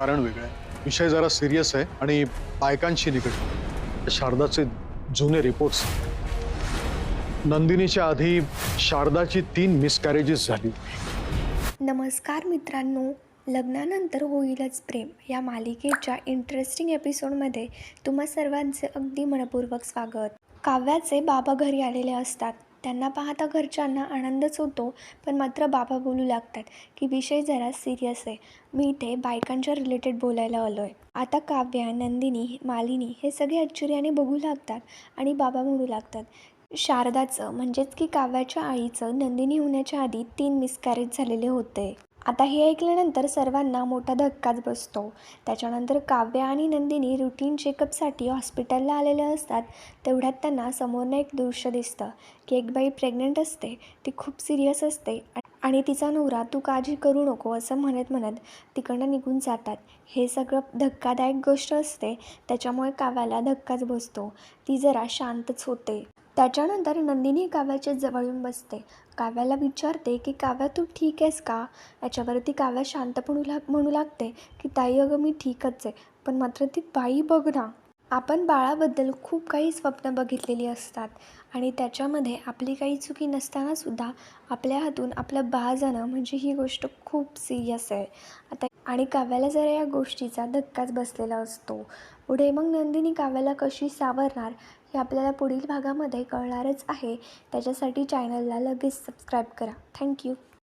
कारण वेगळं आहे. विषय जरा सिरियस आहे आणि बायकांशी निगडीत. शारदाचे जुने रिपोर्ट्स. नंदिनीच्या आधी शारदाची 3 मिसकॅरेजेस झाली. नमस्कार मित्रांनो, लग्नानंतर होईलच प्रेम या मालिकेच्या इंटरेस्टिंग एपिसोडमध्ये तुम्हा सर्वांचे अगदी मनपूर्वक स्वागत. काव्याचे बाबा घरी आलेले असतात. त्यांना पाहता घरच्यांना आनंदच होतो, पण मात्र बाबा बोलू लागतात की विषय जरा सिरियस आहे. मी इथे बायकांच्या रिलेटेड बोलायला आलो आहे. आता काव्या, नंदिनी, मालिनी हे सगळे आश्चर्याने बघू लागतात आणि बाबा म्हणू लागतात, शारदाचं म्हणजेच की काव्याच्या आईचं नंदिनी होण्याच्या आधी 3 मिसकॅरेज झालेले होते. आता हे ऐकल्यानंतर सर्वांना मोठा धक्काच बसतो. त्याच्यानंतर काव्या आणि नंदिनी रुटीन चेकअपसाठी हॉस्पिटलला आलेले असतात. तेवढ्यात त्यांना समोरनं एक दृश्य दिसतं की एक बाई प्रेग्नंट असते. ती खूप सिरियस असते आणि तिचा नवरा तू काळजी करू नको असं म्हणत म्हणत तिकडनं निघून जातात. हे सगळं धक्कादायक गोष्ट असते, त्याच्यामुळे काव्याला धक्काच बसतो. ती जरा शांतच होते. त्याच्यानंतर नंदिनी काव्याच्या जवळ येऊन बसते. काव्याला विचारते की काव्या तू ठीक आहेस का? याच्यावरती काव्या शांतपणे म्हणू लागते की ताई अगं मी ठीकच आहे, पण मात्र ती बाई बघ ना. आपण बाळाबद्दल खूप काही स्वप्न बघितलेली असतात आणि त्याच्यामध्ये आपली काही चुकी नसतानासुद्धा आपल्या हातून आपलं बाळ जाणं म्हणजे ही गोष्ट खूप सिरियस आहे. आता आणि काव्याला जरा या गोष्टीचा धक्काच बसलेला असतो. पुढे मग नंदिनी काव्याला कशी सावरणार हे आपल्याला पुढील भागामध्ये कळणारच आहे. त्याच्यासाठी चॅनलला लगेच सबस्क्राईब करा. थँक्यू.